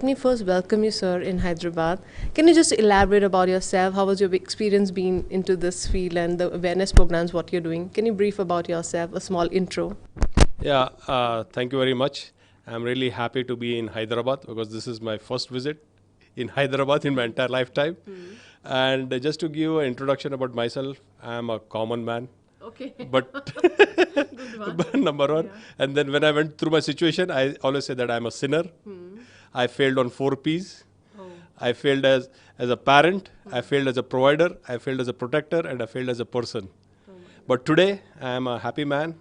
me first welcome you, sir, in Hyderabad. Can you just elaborate about yourself? How was your experience being into this field and the awareness programs, what you're doing? Can you brief about yourself, a small intro? Yeah, thank you very much. I'm really happy to be in Hyderabad because this is my first visit in Hyderabad in my entire lifetime. And just to give an introduction about myself, I'm a common man. Okay. But number one. Yeah. And then when I went through my situation, I always say that I'm a sinner. I failed on 4 Ps. Oh. I failed as a parent, I failed as a provider, I failed as a protector, and I failed as a person. But today, I am a happy man.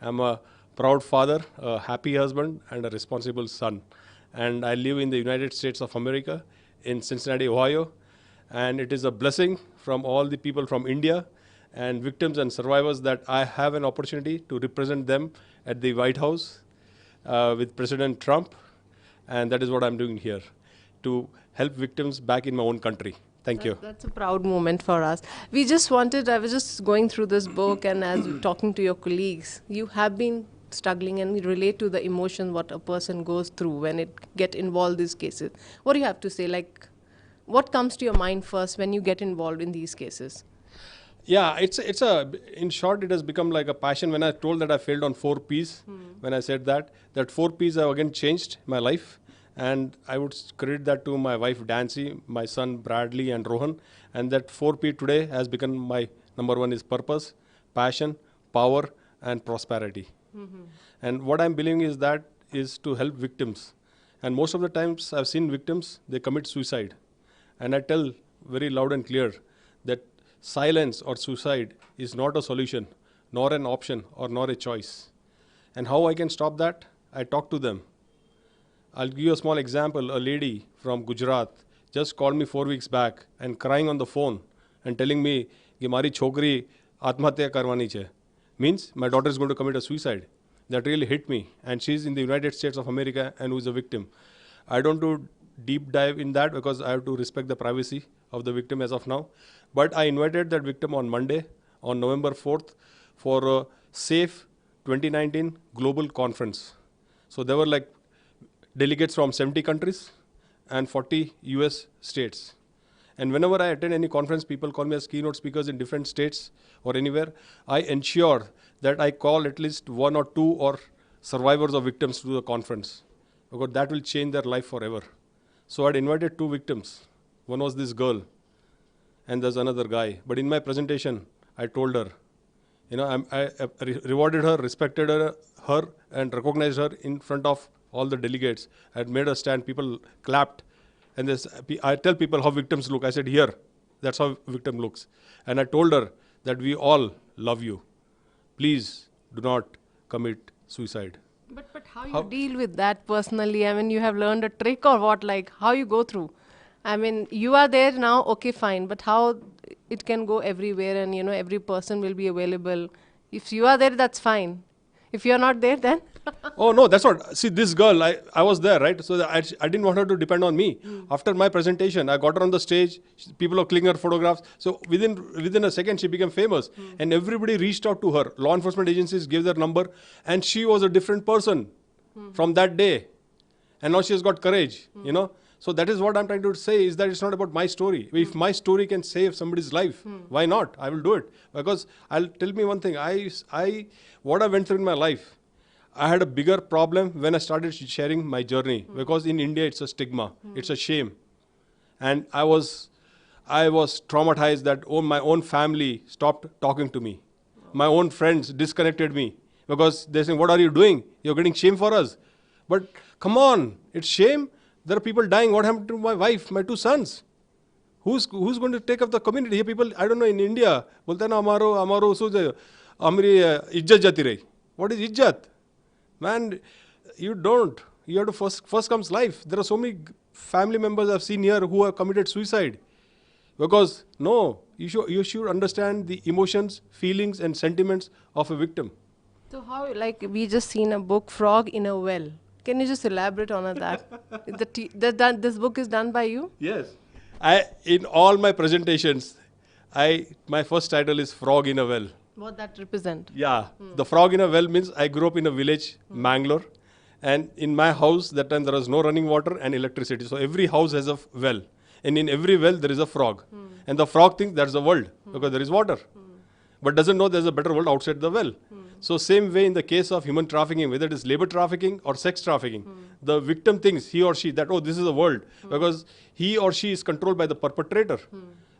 I'm a proud father, a happy husband, and a responsible son. And I live in the United States of America, in Cincinnati, Ohio. And it is a blessing from all the people from India and victims and survivors that I have an opportunity to represent them at the White House with President Trump. And that is what I'm doing here, to help victims back in my own country. Thank you. That's a proud moment for us. I was just going through this book and as talking to your colleagues, you have been struggling and we relate to the emotion what a person goes through when it get involved in these cases. What do you have to say? Like, what comes to your mind first when you get involved in these cases? Yeah, in short, it has become like a passion. When I told that I failed on 4 Ps, when I said that 4 Ps have again changed my life. And I would credit that to my wife Dancy, my son Bradley and Rohan. And that 4P today has become my number one is purpose, passion, power and prosperity. And what I'm believing is to help victims. And most of the times I've seen victims, they commit suicide. And I tell very loud and clear that silence or suicide is not a solution, nor an option or nor a choice. And how I can stop that? I talk to them. I'll give you a small example. A lady from Gujarat just called me 4 weeks back and crying on the phone and telling me कि मारी छोकरी आत्महत्या करवानी छे. Means my daughter is going to commit a suicide. That really hit me. And she's in the United States of America and who is a victim. I don't do deep dive in that because I have to respect the privacy of the victim as of now. But I invited that victim on Monday, on November 4th, for a SAFE 2019 global conference. So there were like delegates from 70 countries and 40 US states. And whenever I attend any conference, people call me as keynote speakers in different states or anywhere. I ensure that I call at least 1 or 2 or survivors or victims to the conference because that will change their life forever. So I'd invited 2 victims. One was this girl and there's another guy. But in my presentation, I told her, I rewarded her, respected her and recognized her in front of all the delegates. I had made a stand, people clapped. And I tell people how victims look. I said, here, that's how victim looks. And I told her that we all love you. Please do not commit suicide. But how you deal with that personally? I mean, you have learned a trick or what? Like, how you go through? I mean, you are there now, okay, fine. But how it can go everywhere and, every person will be available. If you are there, that's fine. If you're not there, then? Oh, no, that's not. See, this girl, I was there, right? So I didn't want her to depend on me. After my presentation, I got her on the stage. People were clicking her photographs. So within a second, she became famous. And everybody reached out to her. Law enforcement agencies gave their number. And she was a different person from that day. And now she has got courage, So that is what I'm trying to say is that it's not about my story. If my story can save somebody's life, why not? I will do it. Because I'll tell me one thing. What I went through in my life, I had a bigger problem when I started sharing my journey because in India it's a stigma, it's a shame. And I was traumatized that my own family stopped talking to me. My own friends disconnected me because they're saying, what are you doing? You're getting shame for us. But come on, it's shame. There are people dying. What happened to my wife, my 2 sons? Who's going to take up the community? Here people, I don't know, in India, बोलते ना हमारो सो हमारी इज्जत जाती रही. What is इज्जत? Man, you don't. You have to first comes life. There are so many family members I've seen here who have committed suicide. Because, no, you should understand the emotions, feelings and sentiments of a victim. So how, like we just seen a book, Frog in a Well. Can you just elaborate on that? This book is done by you? Yes. In all my presentations, my first title is Frog in a Well. What that represent? Yeah. The frog in a well means I grew up in a village, Mangalore. And in my house, that time there was no running water and electricity. So every house has a well. And in every well, there is a frog. And the frog thinks that's the world because there is water. But doesn't know there's a better world outside the well. So same way in the case of human trafficking, whether it is labor trafficking or sex trafficking, the victim thinks, he or she, that, oh, this is the world. Because he or she is controlled by the perpetrator.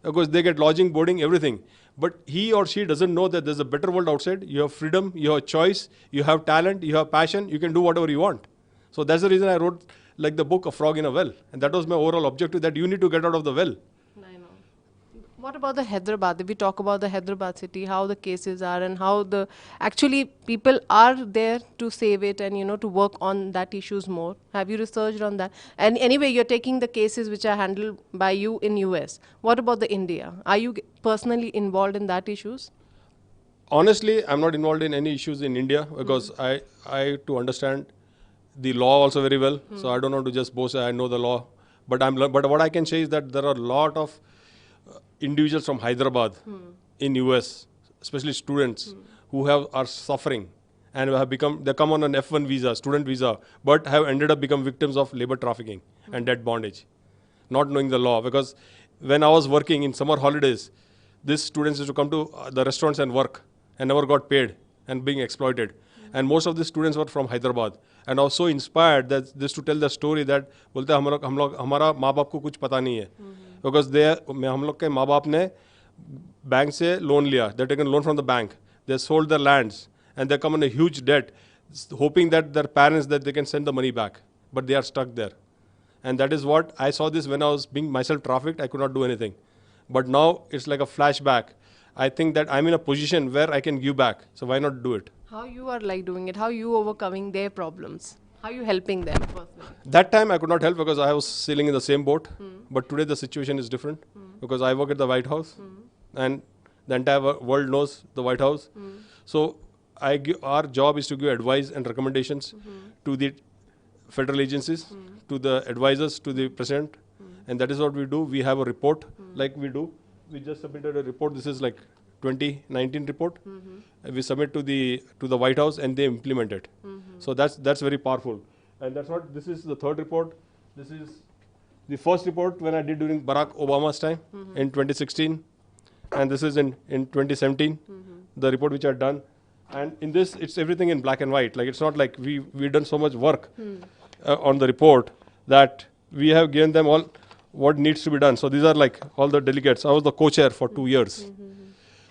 Because they get lodging, boarding, everything. But he or she doesn't know that there's a better world outside. You have freedom, you have choice, you have talent, you have passion, you can do whatever you want. So that's the reason I wrote like the book, A Frog in a Well. And that was my overall objective, that you need to get out of the well. I know. What about the Hyderabad? If we talk about the Hyderabad city, how the cases are and how the actually people are there to save it and to work on that issues more. Have you researched on that? And anyway, you're taking the cases which are handled by you in US. What about the India? Are you personally involved in that issues? Honestly, I'm not involved in any issues in India because I to understand the law also very well. So I don't want to just boast I know the law. But what I can say is that there are a lot of individuals from Hyderabad in US, especially students who are suffering and they come on an F1 visa, student visa, but have ended up become victims of labor trafficking and debt bondage, not knowing the law. Because when I was working in summer holidays, these students used to come to the restaurants and work and never got paid and being exploited. And most of the students were from Hyderabad. And I was so inspired that just to tell the story that बोलते हमारा माँ बाप को कुछ पता नहीं है. Because हम लोग के माँ बाप ने बैंक से लोन लिया. They taken loan from the bank. They sold their lands and they come in a huge debt, hoping that their parents that they can send the money back. But they are stuck there. And that is what I saw this when I was being myself trafficked. I could not do anything. But now it's like a flashback. I think that I'm in a position where I can give back. So why not do it? How you are like doing it? How you overcoming their problems? How you helping them personally? That time I could not help because I was sailing in the same boat. But today the situation is different because I work at the White House and the entire world knows the White House. So our job is to give advice and recommendations to the federal agencies, to the advisors, to the president. And that is what we do. We have a report like we do. We just submitted a report. This is like 2019 report. We submit to the White House and they implement it. So that's very powerful. And that's what this is the third report. This is the first report when I did during Barack Obama's time in 2016, and this is in 2017 the report which I had done. And in this it's everything in black and white. Like it's not like we've done so much work on the report that we have given them all what needs to be done. So these are like all the delegates. I was the co-chair for 2 years.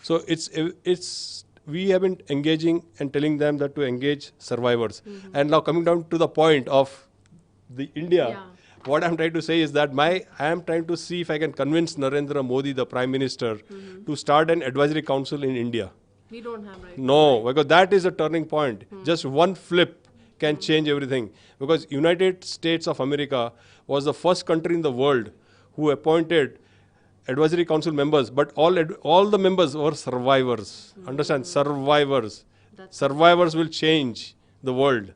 So it's we have been engaging and telling them that to engage survivors. And now coming down to the point of the India, what I'm trying to say is that I am trying to see if I can convince Narendra Modi, the Prime Minister, to start an advisory council in India. We don't have right. No, because that is a turning point. Just one flip can change everything. Because United States of America was the first country in the world who appointed advisory council members, but all the members were survivors. Understand? Survivors. Survivors will change the world.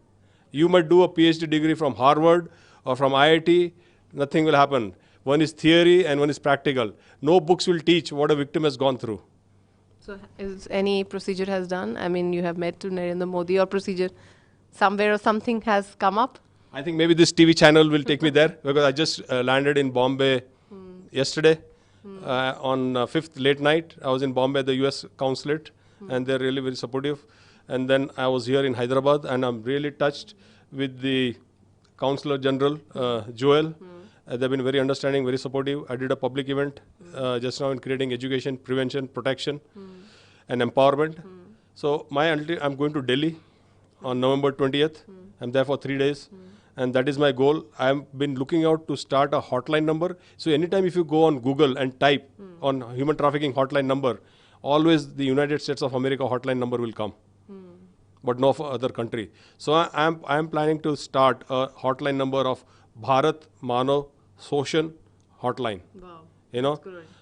You might do a PhD degree from Harvard or from IIT, nothing will happen. One is theory and one is practical. No books will teach what a victim has gone through. So is any procedure has done? I mean, you have met to Narendra Modi or procedure somewhere or something has come up? I think maybe this TV channel will take me there because I just landed in Bombay yesterday. On 5th late night, I was in Bombay at the US consulate and they're really very supportive. And then I was here in Hyderabad and I'm really touched with the Consular General, Joel. They've been very understanding, very supportive. I did a public event just now in creating education, prevention, protection and empowerment. So I'm going to Delhi on November 20th. I'm there for 3 days. And that is my goal. I've been looking out to start a hotline number. So anytime if you go on Google and type on human trafficking hotline number, always the United States of America hotline number will come. But no for other country. So I'm planning to start a hotline number of Bharat Manav Shoshan hotline. Wow. You know,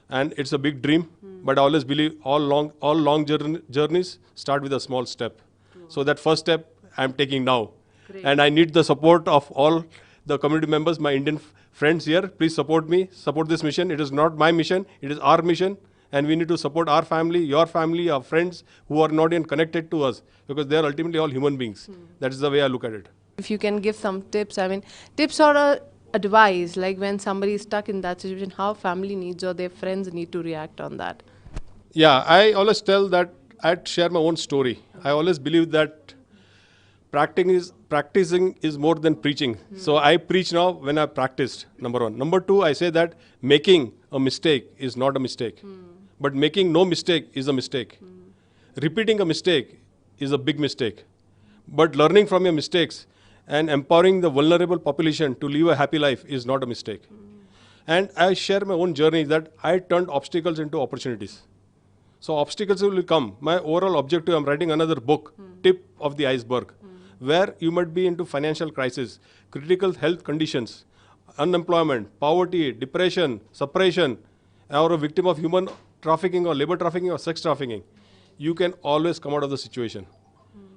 and it's a big dream. But I always believe all long journeys start with a small step. So that first step I'm taking now. Great. And I need the support of all the community members, my Indian friends here. Please support me, support this mission. It is not my mission, it is our mission. And we need to support our family, our friends who are not even connected to us because they are ultimately all human beings. That is the way I look at it. If you can give some tips, I mean, tips or advice, like when somebody is stuck in that situation, how family needs or their friends need to react on that. Yeah, I always tell that I'd share my own story. I always believe that practicing is more than preaching. So I preach now when I practiced, number one. Number two, I say that making a mistake is not a mistake. But making no mistake is a mistake. Repeating a mistake is a big mistake. But learning from your mistakes and empowering the vulnerable population to live a happy life is not a mistake. And I share my own journey that I turned obstacles into opportunities. So obstacles will come. My overall objective, I'm writing another book, Tip of the Iceberg, where you might be into financial crisis, critical health conditions, unemployment, poverty, depression, suppression, or a victim of human trafficking or labor trafficking or sex trafficking. You can always come out of the situation.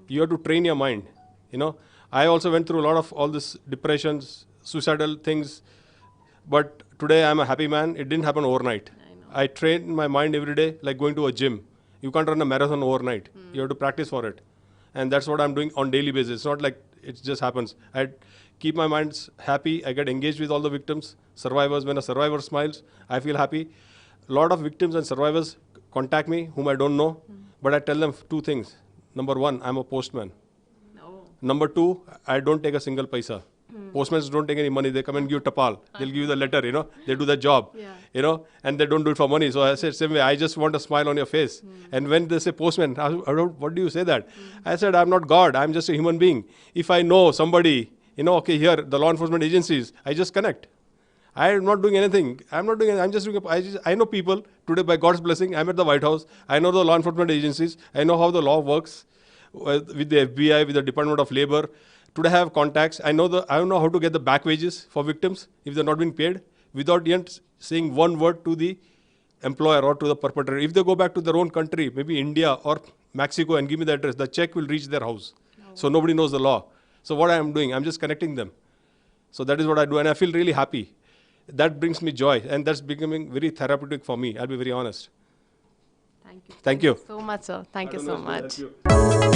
You have to train your mind. You know, I also went through a lot of all this depressions, suicidal things, but today I'm a happy man. It didn't happen overnight. I train my mind every day like going to a gym. You can't run a marathon overnight. You have to practice for it. And that's what I'm doing on daily basis. It's not like it just happens. I keep my mind happy. I get engaged with all the victims, survivors. When a survivor smiles, I feel happy. A lot of victims and survivors contact me whom I don't know, but I tell them two things. Number one, I'm a postman. Number two, I don't take a single paisa. Postmen don't take any money. They come and give tapal. They'll give you the letter, you know. They do the job, you know, and they don't do it for money. So I said, same way, I just want a smile on your face. And when they say postman, what do you say that? I said, I'm not God. I'm just a human being. If I know somebody, you know, okay, here, the law enforcement agencies, I just connect. I'm not doing anything. I'm just doing, I know people. Today, by God's blessing, I'm at the White House. I know the law enforcement agencies. I know how the law works with the FBI, with the Department of Labor. Today I have contacts. I know how to get the back wages for victims if they're not being paid without yet saying one word to the employer or to the perpetrator. If they go back to their own country, maybe India or Mexico, and give me the address, the check will reach their house. So nobody knows the law. So what I am doing, I'm just connecting them. So that is what I do, and I feel really happy. That brings me joy, and that's becoming very therapeutic for me. I'll be very honest. Thank you. Thank you So much, sir. Thank you so much. Help you.